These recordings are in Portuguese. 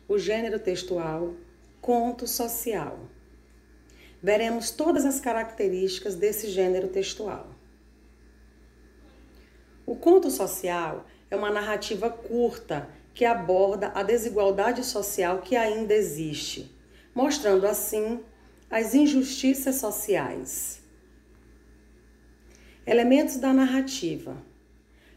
o gênero textual conto social. Veremos todas as características desse gênero textual. O conto social é uma narrativa curta que aborda a desigualdade social que ainda existe, mostrando assim as injustiças sociais. Elementos da narrativa.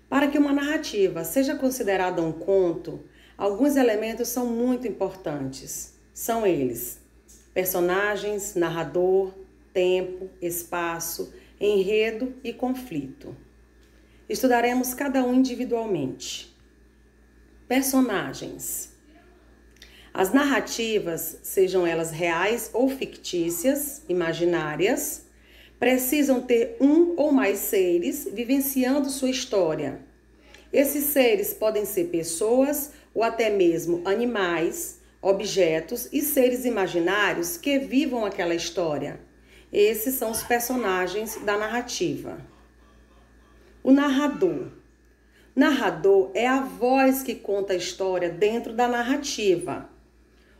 Para que uma narrativa seja considerada um conto, alguns elementos são muito importantes. São eles: personagens, narrador, tempo, espaço, enredo e conflito. Estudaremos cada um individualmente. Personagens. As narrativas, sejam elas reais ou fictícias, imaginárias, precisam ter um ou mais seres vivenciando sua história. Esses seres podem ser pessoas ou até mesmo animais, objetos e seres imaginários que vivam aquela história. Esses são os personagens da narrativa. O narrador. Narrador é a voz que conta a história dentro da narrativa.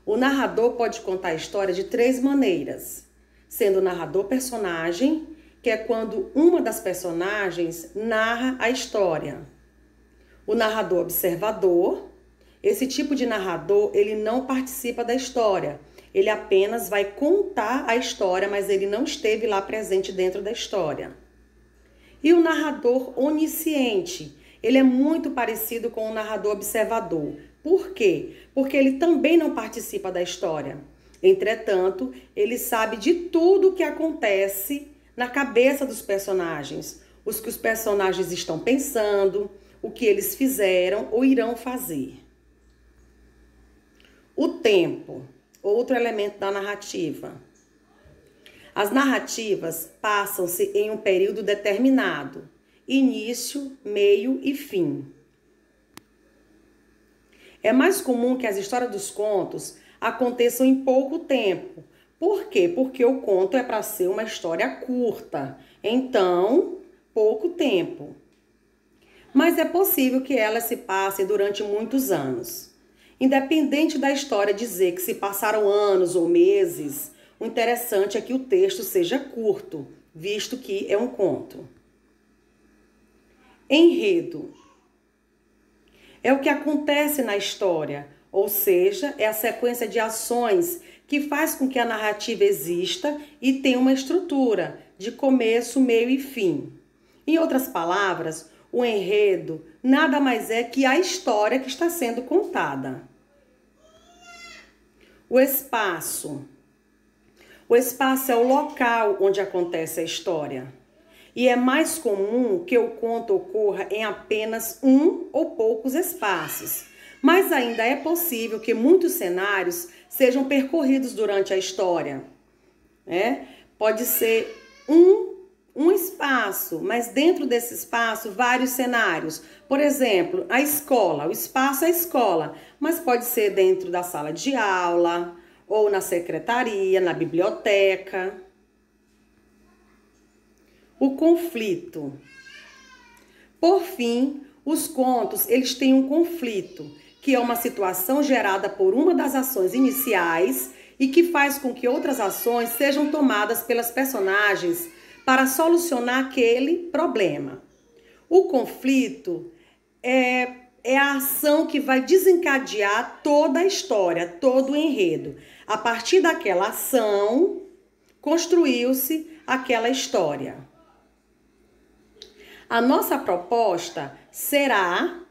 O narrador pode contar a história de 3 maneiras, sendo o narrador personagem, que é quando uma das personagens narra a história. O narrador observador. Esse tipo de narrador, ele não participa da história. Ele apenas vai contar a história, mas ele não esteve lá presente dentro da história. E o narrador onisciente. Ele é muito parecido com o narrador observador. Por quê? Porque ele também não participa da história. Entretanto, ele sabe de tudo o que acontece na cabeça dos personagens. Os que os personagens estão pensando, o que eles fizeram ou irão fazer. O tempo, outro elemento da narrativa. As narrativas passam-se em um período determinado, início, meio e fim. É mais comum que as histórias dos contos aconteçam em pouco tempo. Por quê? Porque o conto é para ser uma história curta, então, pouco tempo. Mas é possível que elas se passem durante muitos anos. Independente da história dizer que se passaram anos ou meses, o interessante é que o texto seja curto, visto que é um conto. Enredo. É o que acontece na história, ou seja, é a sequência de ações que faz com que a narrativa exista e tenha uma estrutura de começo, meio e fim. Em outras palavras, o enredo nada mais é que a história que está sendo contada. O espaço. O espaço é o local onde acontece a história. E é mais comum que o conto ocorra em apenas um ou poucos espaços. Mas ainda é possível que muitos cenários sejam percorridos durante a história. Pode ser um espaço, mas dentro desse espaço, vários cenários. Por exemplo, a escola. O espaço é a escola, mas pode ser dentro da sala de aula, ou na secretaria, na biblioteca. O conflito. Por fim, os contos, eles têm um conflito, que é uma situação gerada por uma das ações iniciais e que faz com que outras ações sejam tomadas pelas personagens para solucionar aquele problema. O conflito é a ação que vai desencadear toda a história, todo o enredo. A partir daquela ação, construiu-se aquela história. A nossa proposta será,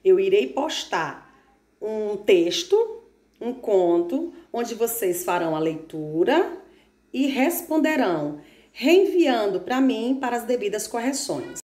eu irei postar um texto, um conto, onde vocês farão a leitura e responderão, reenviando para mim para as devidas correções.